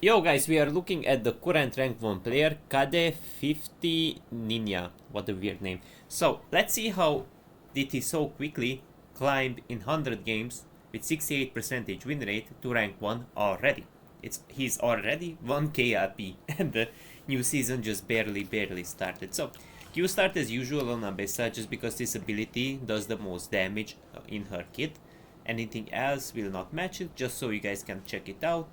Yo guys, we are looking at the current rank 1 player, Kade 50 Ninja. What a weird name. So, let's see how did he so quickly climb in 100 games with 68% win rate to rank 1 already. He's already 1k AP and the new season just barely started. So, Q start as usual on Abessa just because this ability does the most damage in her kit. Anything else will not match it, just so you guys can check it out.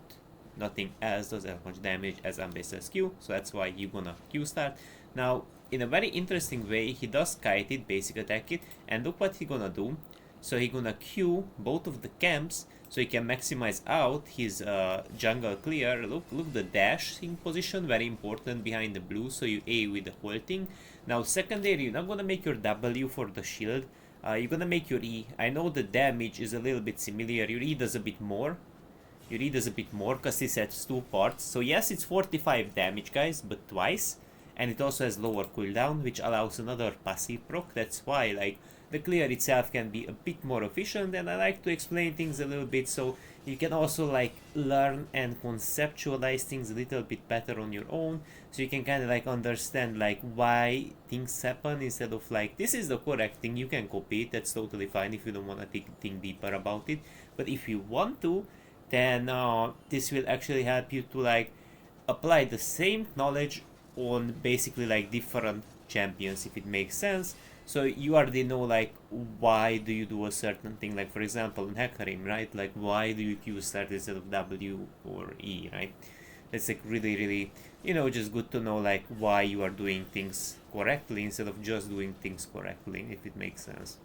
Nothing else does as much damage as Ambassador's Q, so that's why you're gonna Q start. Now, in a very interesting way, he does kite it, basic attack it, and look what he gonna do. So he gonna Q both of the camps, so he can maximize out his jungle clear. Look the dashing position, very important behind the blue, so you A with the whole thing. Now secondary, you're not gonna make your W for the shield, you're gonna make your E. I know the damage is a little bit similar, your E does a bit more, because this has two parts. So yes, it's 45 damage, guys, but twice. And it also has lower cooldown, which allows another passive proc. That's why, like, the clear itself can be a bit more efficient. And I like to explain things a little bit so you can also, like, learn and conceptualize things a little bit better on your own. So you can kind of, like, understand, like, why things happen instead of, like, this is the correct thing. You can copy it. That's totally fine if you don't want to think deeper about it. But if you want to, then this will actually help you to like apply the same knowledge on basically like different champions, if it makes sense. So you already know like why do you do a certain thing, like for example in Hecarim, right? Like why do you Q start instead of W or E, right? It's like really just good to know like why you are doing things correctly instead of just doing things correctly, if it makes sense.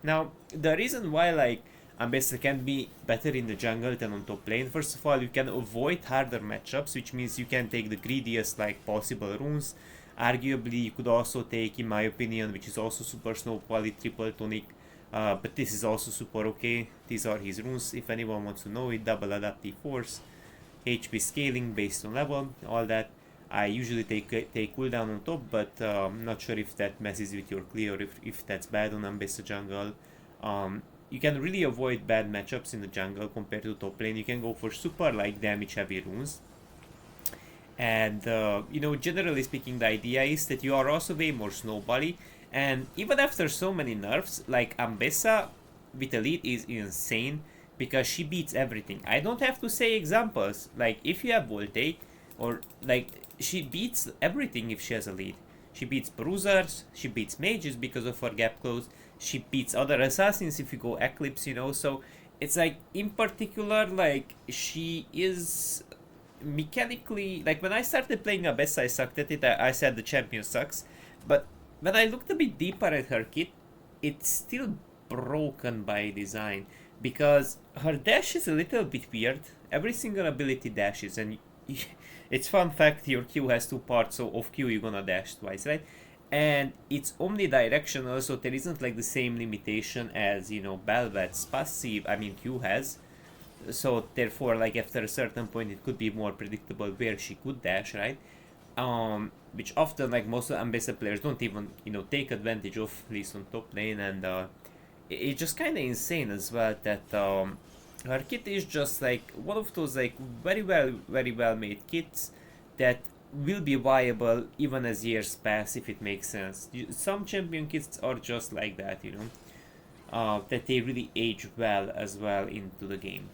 Now the reason why like Ambessa can be better in the jungle than on top lane. First of all, you can avoid harder matchups, which means you can take the greediest like possible runes. Arguably, you could also take, in my opinion, which is also super snow quality, triple tonic, but this is also super okay. These are his runes, if anyone wants to know it. Double adaptive force, HP scaling based on level, all that. I usually take cooldown on top, but not sure if that messes with your clear, if that's bad on Ambessa jungle. You can really avoid bad matchups in the jungle compared to top lane. You can go for super like damage heavy runes. And generally speaking, the idea is that you are also way more snowbally. And even after so many nerfs, like Ambessa with Elite is insane because she beats everything. I don't have to say examples. Like if you have Voltaic, or like she beats everything if she has a lead. She beats bruisers, she beats mages because of her gap close, she beats other assassins if you go Eclipse, so it's like in particular like she is mechanically, like when I started playing Abessa I sucked at it. I said the champion sucks, but when I looked a bit deeper at her kit, it's still broken by design because her dash is a little bit weird. Every single ability dashes, and it's fun fact, your Q has two parts, so off Q you're gonna dash twice, right? And it's omnidirectional, so there isn't like the same limitation as Belvet's passive, I mean Q has. So therefore, like after a certain point it could be more predictable where she could dash, right? Which often like most of Ambessa players don't even take advantage of, at least on top lane. And it's just kind of insane as well that her kit is just like one of those like very well made kits that will be viable even as years pass, if it makes sense. Some champion kits are just like that, that they really age well as well into the game.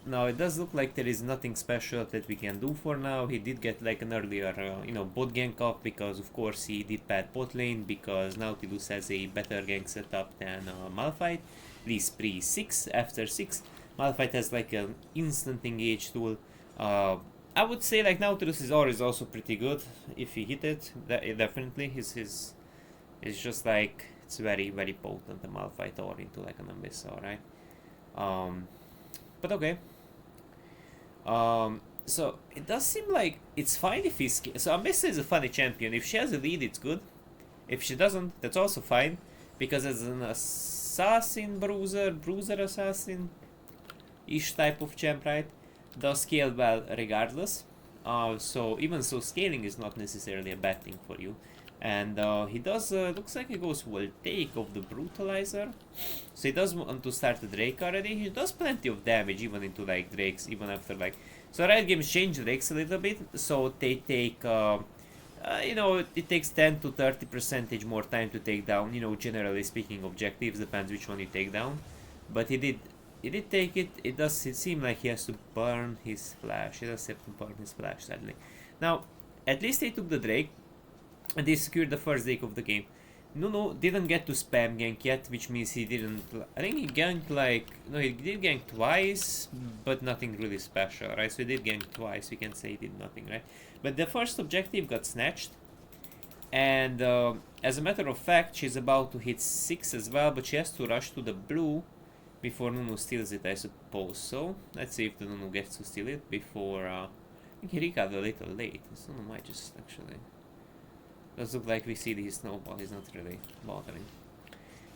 Now it does look like there is nothing special that we can do for now. He did get like an earlier, bot gank up because of course he did bad bot lane because Nautilus has a better gank setup than Malphite. At least pre-6, after 6. Malphite has like an instant engage tool. I would say like Nautilus' aura is also pretty good if he hit it. Definitely, his just like it's very potent. The Malphite aura into like an Ambessa, right? But okay. So it does seem like it's fine if he's. So Ambessa is a funny champion. If she has a lead, it's good. If she doesn't, that's also fine, because as an assassin bruiser assassin ish type of champ, right, does scale well regardless. So even so, scaling is not necessarily a bad thing for you. And he does, looks like he goes will take of the Brutalizer. So he does want to start the Drake already. He does plenty of damage even into like Drakes, even after like... So right games change Drakes a little bit, so they take, you know, it takes 10 to 30% more time to take down, you know, generally speaking objectives, depends which one you take down. But he did take it. It does seem like he has to burn his flash. He does have to burn his flash, sadly. Now, at least they took the Drake, and they secured the first Drake of the game. Nunu didn't get to spam gank yet, which means he didn't... I think he ganked like... No, he did gank twice, but nothing really special, right? So he did gank twice, we can say he did nothing, right? But the first objective got snatched. And as a matter of fact, she's about to hit 6 as well, but she has to rush to the blue before Nunu steals it, I suppose. So, let's see if the Nunu gets to steal it before... I think he recalled a little late. So Nunu might just actually... Does look like we see the snowball, he's not really bothering.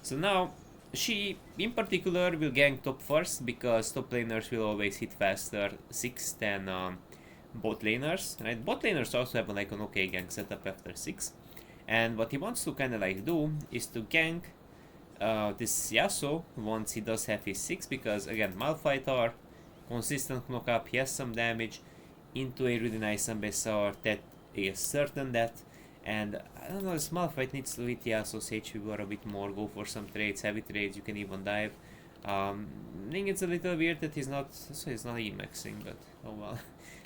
So now, she in particular will gank top first, because top laners will always hit faster 6 than bot laners. Right? Bot laners also have like an okay gank setup after 6. And what he wants to kind of like do is to gank this Yasuo once he does have his 6, because again, Malphite, consistent knockup, he has some damage into a really nice Ambassador that is certain that. And I don't know, a small fight needs to hit Yasuo's HP bar a bit more, go for some trades, heavy trades, you can even dive. I think it's a little weird that he's not E-maxing, but oh well.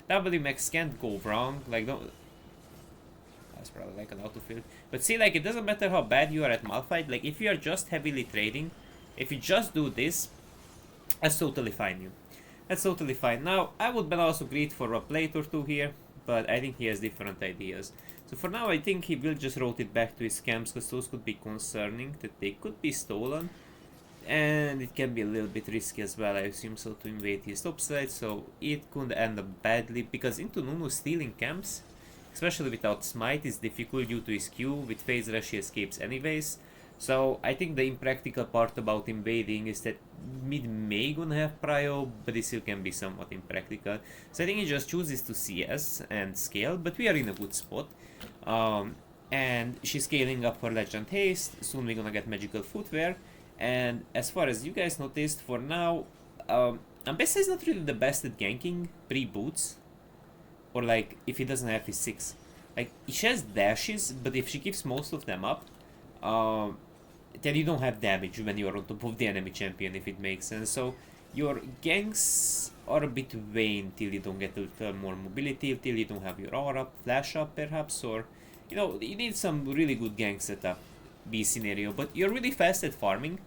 W-max can't go wrong, like don't... That's probably like an autofill. But see, like it doesn't matter how bad you are at Malphite, like if you are just heavily trading, if you just do this, that's totally fine. That's totally fine. Now, I would ban also greed for a plate or two here, but I think he has different ideas. So for now, I think he will just rotate back to his camps, because those could be concerning, that they could be stolen. And it can be a little bit risky as well, I assume, so to invade his top side, so it could end up badly, because into Nunu stealing camps, especially without smite, is difficult due to his Q. With phase rush he escapes anyways. So I think the impractical part about invading is that mid may gonna have prio, but it still can be somewhat impractical. So I think he just chooses to CS and scale, but we are in a good spot. And she's scaling up her legend haste, soon we're gonna get magical footwear. And as far as you guys noticed, for now, Ambessa is not really the best at ganking pre-boots. Or like, if he doesn't have his 6. Like, she has dashes, but if she keeps most of them up, then you don't have damage when you are on top of the enemy champion, if it makes sense. So your ganks are a bit vain till you don't get a little more mobility, till you don't have your aura flash up perhaps, or you know, you need some really good gank setup B scenario, but you're really fast at farming.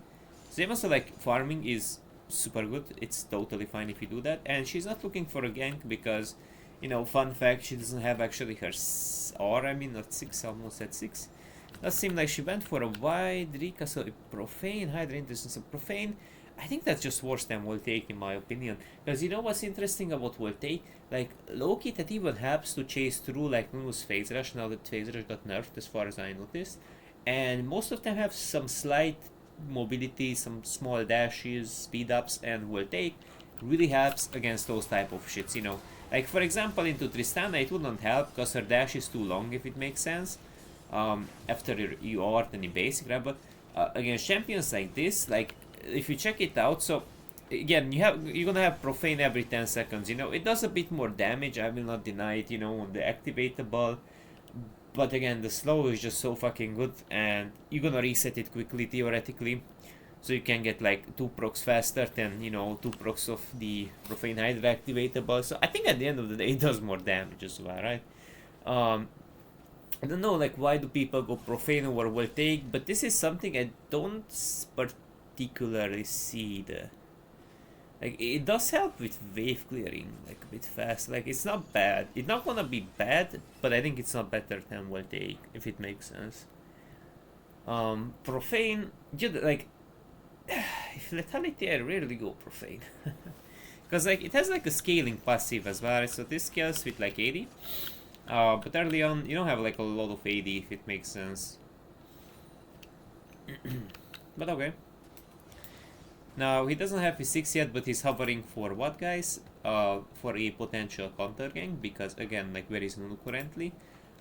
So even so, like, farming is super good, it's totally fine if you do that, and she's not looking for a gank because, you know, fun fact, she doesn't have actually her aura, I mean not 6, almost at 6. Does seem like she went for a wide Rika, so Profane, Hydra interesting, so Profane, I think that's just worse than Voltaic in my opinion. Because you know what's interesting about Voltaic? Like, low-key that even helps to chase through like Nunu's phase rush, now that phase rush got nerfed as far as I noticed. And most of them have some slight mobility, some small dashes, speed ups, and Voltaic really helps against those type of shits, you know. Like for example into Tristana it wouldn't help because her dash is too long, if it makes sense. After you art and you basic, right? But against champions like this, like if you check it out, so again you're gonna have Profane every 10 seconds, you know, it does a bit more damage, I will not deny it, you know, on the activatable, but again the slow is just so fucking good and you're gonna reset it quickly theoretically, so you can get like 2 procs faster than, you know, 2 procs of the Profane Hydra activatable. So I think at the end of the day it does more damage as well, right? I don't know, like, why do people go Profane over Voltaic, but this is something I don't particularly see. Like, it does help with wave clearing, like, a bit fast. Like, it's not bad. It's not gonna be bad, but I think it's not better than Voltaic, if it makes sense. Profane, like, if Lethality, I rarely go Profane. Because, like, it has, like, a scaling passive as well, so this scales with, like, 80. But early on, you don't have like a lot of AD, if it makes sense. But okay. Now, he doesn't have his 6 yet, but he's hovering for what, guys? For a potential counter gank, because again, like, where is Nunu currently?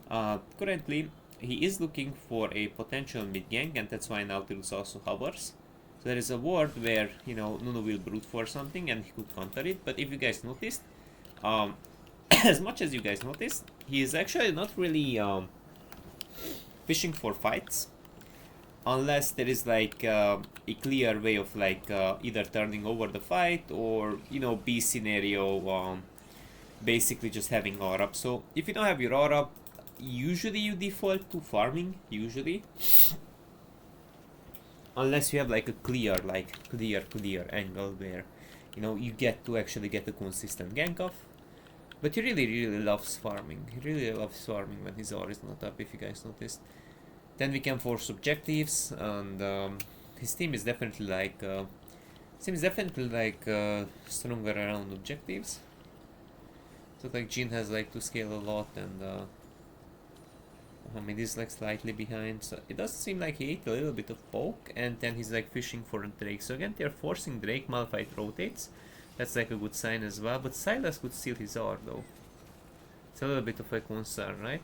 Currently, he is looking for a potential mid gank, and that's why Nautilus also hovers. So there is a ward where, you know, Nunu will brute for something and he could counter it. But if you guys noticed, as much as you guys noticed, he is actually not really fishing for fights, unless there is like a clear way of like either turning over the fight or, you know, B scenario, basically just having aura up. So if you don't have your aura up, usually you default to farming, usually. Unless you have like a clear angle where, you know, you get to actually get a consistent gank off. But he really loves farming. He really loves farming when his aura is not up, if you guys noticed. Then we can force objectives, and his team is definitely like stronger around objectives. So like Jin has like to scale a lot, and I mean, he's like slightly behind, so it does seem like he ate a little bit of poke, and then he's like fishing for a Drake. So again, they're forcing Drake, Malphite rotates. That's like a good sign as well, but Sylas could steal his R though. It's a little bit of a concern, right?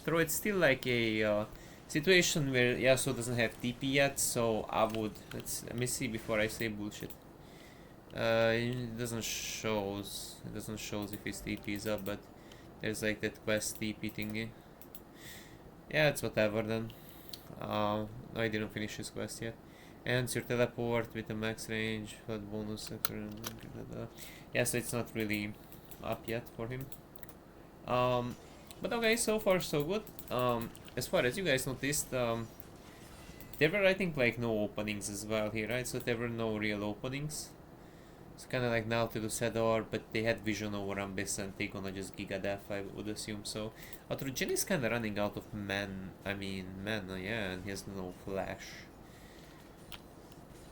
So it's still like a situation where Yasuo doesn't have TP yet, so I would... let me see before I say bullshit. It doesn't shows if his TP is up, but there's like that quest TP thingy. Yeah, it's whatever then. No, I didn't finish his quest yet. Ends your teleport with a max range, what bonus? Yeah, so it's not really up yet for him. But okay, so far so good. As far as you guys noticed, there were, I think, like no openings as well here, right? So there were no real openings. It's kind of like Nautilus had R, but they had vision over Abyss and they're gonna just Giga Def, I would assume. So Jin is kind of running out of mana, yeah, and he has no flash.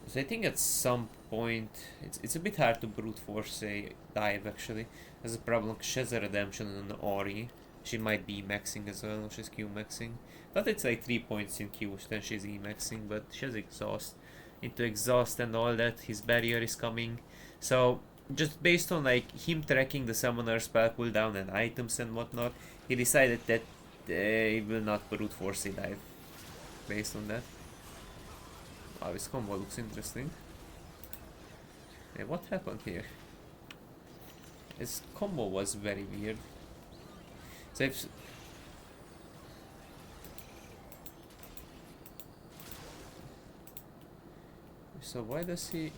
So I think at some point, it's a bit hard to brute force a dive actually. There's a problem, she has a redemption and an Ori. She might be maxing as well, she's Q maxing. But it's like 3 points in Q, then she's E maxing, but she has exhaust. Into exhaust and all that, his barrier is coming. So just based on like him tracking the summoner spell cooldown and items and whatnot, he decided that he will not brute force a dive. Based on that. Wow, this combo looks interesting. Hey, what happened here? This combo was very weird. So why does he...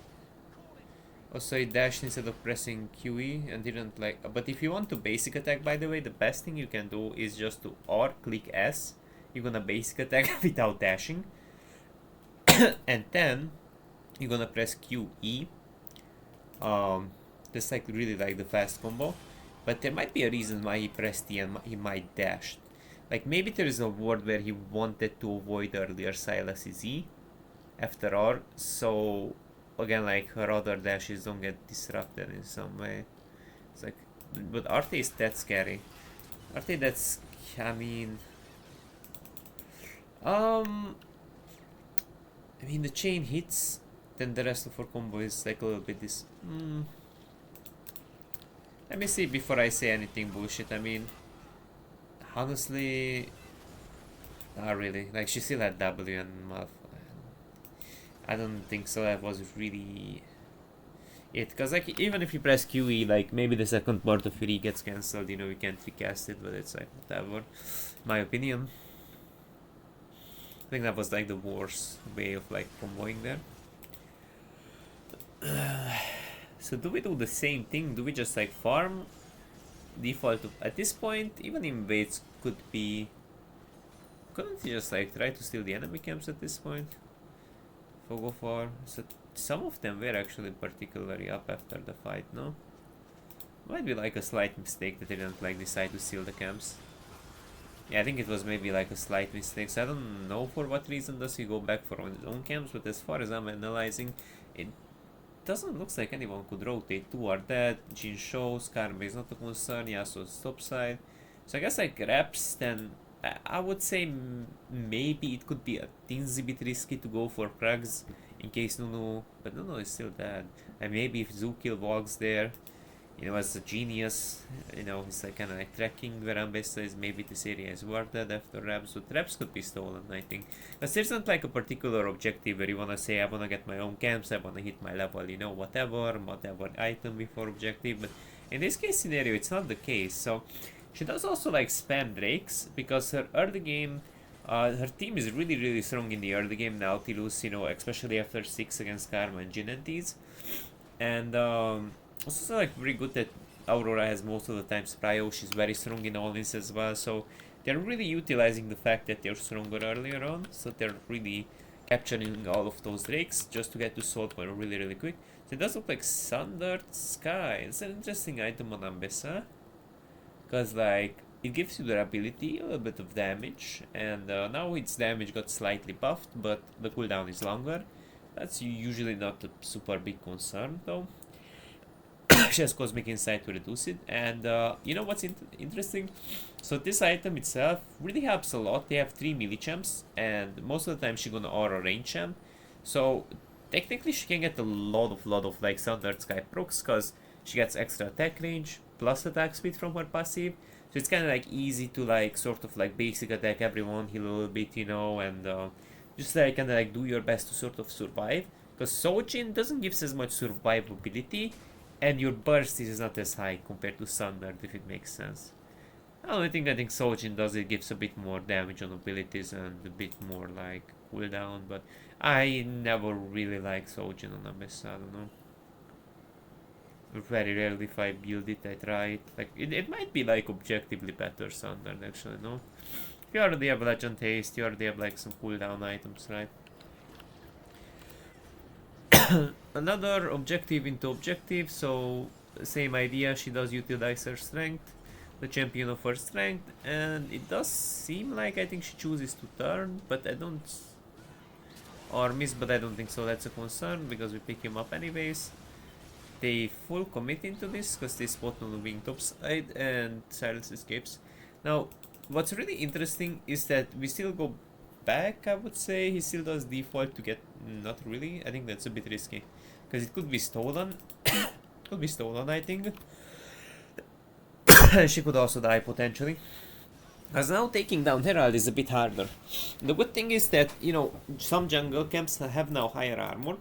Oh, so he dashed instead of pressing QE and didn't like... But if you want to basic attack, by the way, the best thing you can do is just to R click S. You're gonna basic attack without dashing. And then you're gonna press QE. That's like really like the fast combo. But there might be a reason why he pressed E and he might dash. Like maybe there is a word where he wanted to avoid earlier Sylas' E after R, so again like her other dashes don't get disrupted in some way. It's like, but Arte is that scary. Arte, that's, I mean the chain hits, then the rest of her combo is like a little bit this. Let me see before I say anything bullshit. I mean, honestly, not really. Like she still had W and Muff. I don't think so. That was really it. Cause like even if you press QE, like maybe the second part of your E gets cancelled. You know, you can't recast it, but it's like whatever. My opinion. I think that was like the worst way of like comboing there. So do we do the same thing? Do we just like farm? Default to, at this point, even invades could be... Couldn't he just like try to steal the enemy camps at this point? Go for... So some of them were actually particularly up after the fight, no? Might be like a slight mistake that they didn't like decide to steal the camps. Yeah, I think it was maybe like a slight mistake. So I don't know for what reason does he go back for his own camps, but as far as I'm analyzing, it doesn't look like anyone could rotate. Two are dead, Jin shows, Karma is not a concern, Yasuo's topside. So I guess like reps, then I would say maybe it could be a teensy bit risky to go for Krugs in case Nunu, but Nunu is still dead. And maybe if Zukil walks there, you know, as a genius, you know, he's like kind of like tracking where Ambessa is. Maybe this area is warded after reps, but reps could be stolen, I think. But there's not like a particular objective where you wanna say, I wanna get my own camps, I wanna hit my level, you know, whatever item before objective. But in this case scenario, it's not the case. So she does also like spam Drakes because her early game, her team is really strong in the early game. Nautilus, you know, especially after 6 against Karma and Ginentis. And also like very good that Aurora has most of the time Spryo. She's very strong in all-ins as well. So they're really utilizing the fact that they're stronger earlier on. So they're really capturing all of those Drakes just to get to Soul Point really quick. So it does look like Sundered Sky. It's an interesting item on Ambessa. Because like it gives you durability, a little bit of damage, and now its damage got slightly buffed, but the cooldown is longer. That's usually not a super big concern though. She has Cosmic Insight to reduce it, and you know what's interesting? So this item itself really helps a lot. They have 3 melee champs, and most of the time she's gonna aura range champ. So technically she can get a lot of like Sundered Sky procs, because she gets extra attack range plus attack speed from her passive. So it's kind of like easy to like sort of like basic attack everyone, heal a little bit, you know, and just like kind of like do your best to sort of survive. Because Sojin doesn't give as much survivability, and your burst is not as high compared to Sundered, if it makes sense. I think Sojin does, it gives a bit more damage on abilities and a bit more like cooldown, but I never really like Sojin on Ambessa, I don't know. Very rarely if I build it, I try it. Like it might be like objectively better Sundered actually, no? You already have Legend Haste, you already have like some cooldown items, right? Another objective into objective, so same idea, she does utilize her strength, the champion of her strength, and it does seem like I think she chooses to turn, but I don't, or miss, but I don't think so. That's a concern because we pick him up anyways. They full commit into this because they spot on the wing topside and Silence escapes. Now, what's really interesting is that we still go back, I would say. He still does default to get, not really. I think that's a bit risky because it could be stolen. Could be stolen, I think. She could also die potentially. As now taking down Herald is a bit harder. The good thing is that, you know, some jungle camps have now higher armor,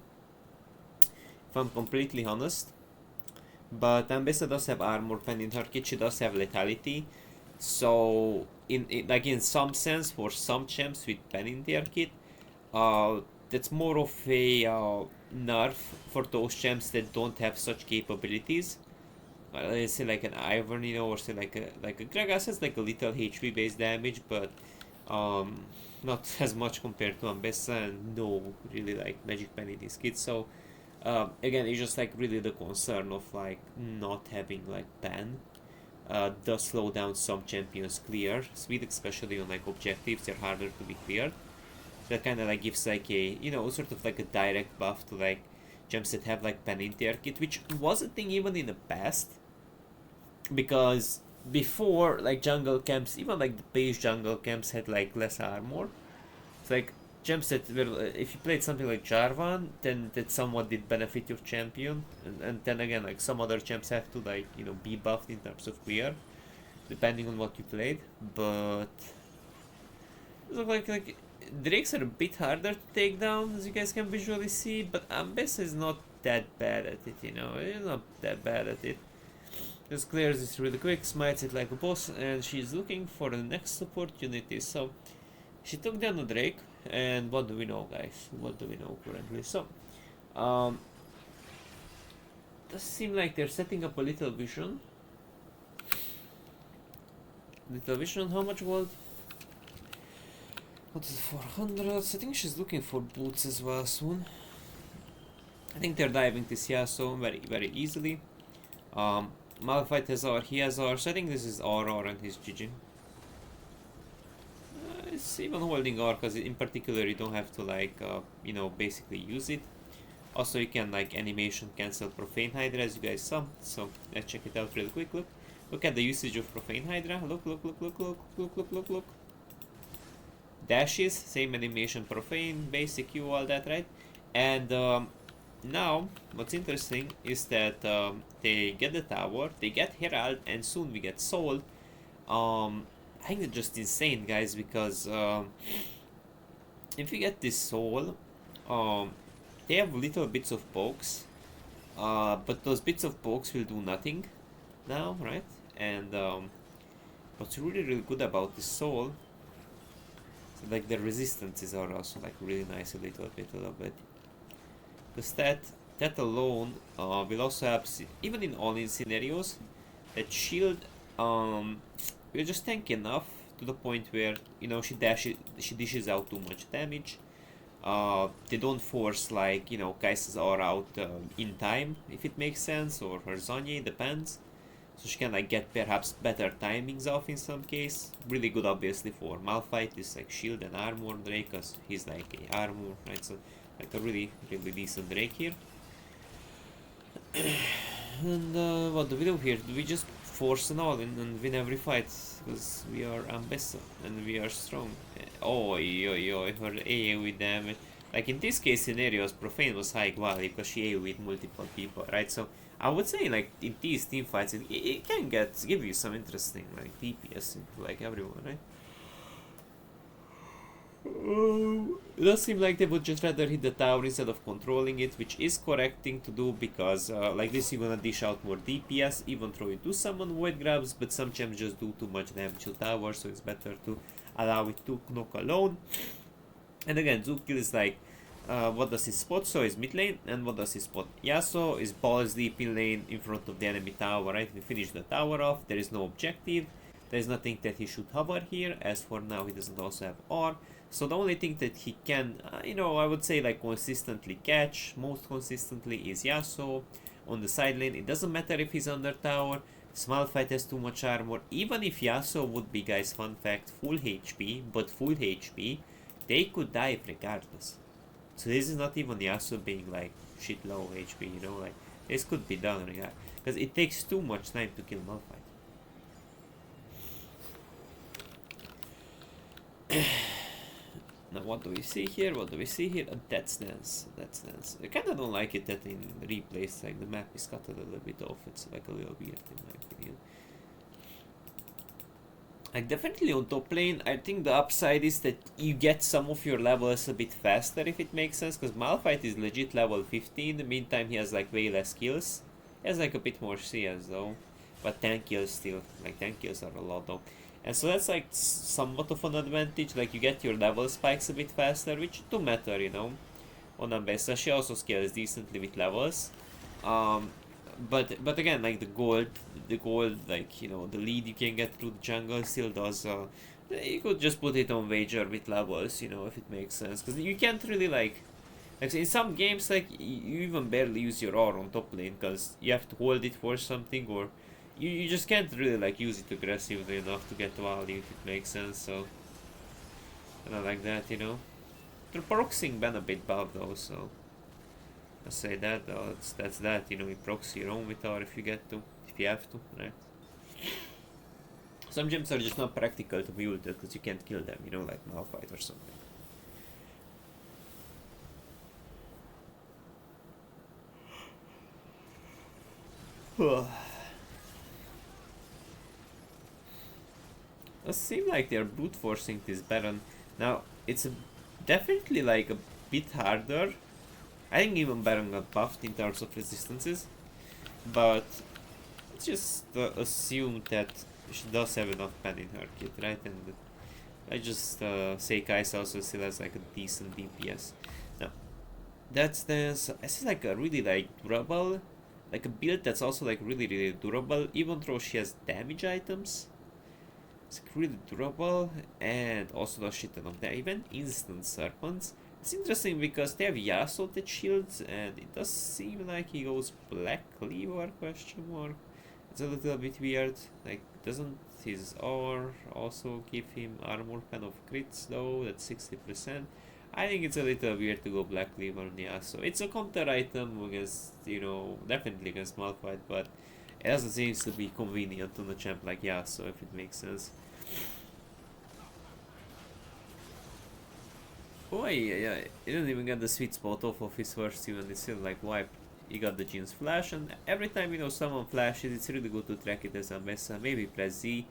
if I'm completely honest. But Ambessa does have armor pen in her kit, she does have lethality. So in some sense, for some champs with pen in their kit, that's more of a nerf for those champs that don't have such capabilities. Let's say like an Ivern, you know, or say like a Gragas has like a little HP based damage, but not as much compared to Ambessa, and no really like magic pen in his kit. So again, it's just like really the concern of like not having like pen does slow down some champions clear speed, especially on like objectives. They're harder to be cleared. That kind of like gives like a, you know, sort of like a direct buff to like champs that have like pen in their kit, which was a thing even in the past, because before like jungle camps, even like the base jungle camps had like less armor. It's like champs that were, if you played something like Jarvan, then that somewhat did benefit your champion, and then again like some other champs have to like, you know, be buffed in terms of clear, depending on what you played. But look like Drakes are a bit harder to take down, as you guys can visually see, but Ambessa is not that bad at it, you know, it's not that bad at it. Just clears this really quick, smites it like a boss, and she's looking for the next opportunity. So she took down the Drake, and what do we know, guys? What do we know currently? So does seem like they're setting up a little vision. Little vision, how much gold? What is it, 400? I think she's looking for boots as well soon. I think they're diving this Yasuo very easily. Malphite has R, he has R, so I think this is R and his GG. It's even holding R because in particular you don't have to like, you know, basically use it. Also you can like animation cancel Profane Hydra, as you guys saw, so let's check it out real quick. Look at the usage of Profane Hydra, look. Dashes, same animation, Profane, basic Q, all that, right? And now, what's interesting is that they get the tower, they get Herald, and soon we get Soul. I think it's just insane, guys, because if you get this Soul, um, they have little bits of pokes, but those bits of pokes will do nothing now, right? And what's really good about this Soul, so like the resistances are also like really nice a little bit. Because that alone will also help, even in all-in scenarios, that shield will just tank enough to the point where, you know, she dishes out too much damage. They don't force, like, you know, Kai'Sa's aura out in time, if it makes sense, or her Zhonye, depends. So she can like get perhaps better timings off in some case. Really good obviously for Malphite is like shield and armor Drake, cause he's like a armor, right? So like a really decent Drake here. And what do we do here? Do we just force an all-in and win every fight? Because we are ambitious and we are strong. Oh, yo, her AoE damage. Like in this case scenarios, Profane was high quality because she AoE'd multiple people, right? So I would say like in these team fights, it can give you some interesting like DPS into like everyone, right? It does seem like they would just rather hit the tower instead of controlling it, which is correct thing to do because like this you're gonna dish out more DPS, even though you do summon void grabs, but some champs just do too much damage to tower, so it's better to allow it to knock alone. And again, Zukil is like, what does he spot? So is mid lane, and what does he spot? Yasuo is balls deep in lane in front of the enemy tower, right? We finish the tower off, there is no objective, there is nothing that he should hover here, as for now he doesn't also have R. So the only thing that he can, you know, I would say like consistently catch, most consistently, is Yasuo on the side lane. It doesn't matter if he's under tower, Malphite has too much armor. Even if Yasuo would be, guys, fun fact, full HP, but full HP, they could die regardless. So this is not even Yasuo being like shit low HP, you know, like this could be done regardless. Because it takes too much time to kill Malphite. Now what do we see here? What do we see here? A Death's Dance. Death's Dance. I kinda don't like it that in replays like the map is cut a little bit off. It's like a little weird in my opinion. Like definitely on top lane, I think the upside is that you get some of your levels a bit faster, if it makes sense, because Malphite is legit level 15, in the meantime he has like way less kills. He has like a bit more CS though, but 10 kills still, like 10 kills are a lot though. And so that's like somewhat of an advantage, like you get your level spikes a bit faster, which do matter, you know, on Ambessa. She also scales decently with levels. But again, like the gold, like, you know, the lead you can get through the jungle still does, you could just put it on wager with levels, you know, if it makes sense, because you can't really like in some games, like, you even barely use your R on top lane, because you have to hold it for something, or you just can't really like use it aggressively enough to get value, if it makes sense, so I like that, you know. They're proxying Ben a bit buff though, so I say that though, that's that, you know, you proxy your own with R if you get to, if you have to, right? Some gems are just not practical to be ulted because you can't kill them, you know, like Malphite or something. It seems like they're brute forcing this Baron. Now, it's definitely like a bit harder. I think even Baron got buffed in terms of resistances, but let's just assume that she does have enough pen in her kit, right? And I just say Kai'Sa also still has like a decent DPS. Now, that's I see like a really like durable, like a build that's also like really durable, even though she has damage items. It's really durable and also does shit ton of that. Even instant serpents. It's interesting because they have Yasuo that shields, and it does seem like he goes Black Cleaver question mark. It's a little bit weird. Like, doesn't his R also give him armor pen of crits though? That's 60%. I think it's a little weird to go Black Cleaver on Yasuo. It's a counter item against, you know, definitely against Malphite, but it doesn't seem to be convenient on a champ like Yasuo, if it makes sense. Oh yeah, he didn't even get the sweet spot off of his first team and it's still like wiped. He got the Jeans flash, and every time you know someone flashes, it's really good to track it as a mesa. Maybe press Z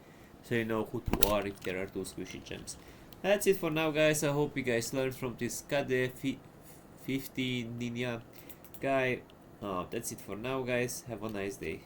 so you know who to R if there are two squishy gems. That's it for now, guys. I hope you guys learned from this KD 50 Ninja guy. That's it for now, guys. Have a nice day.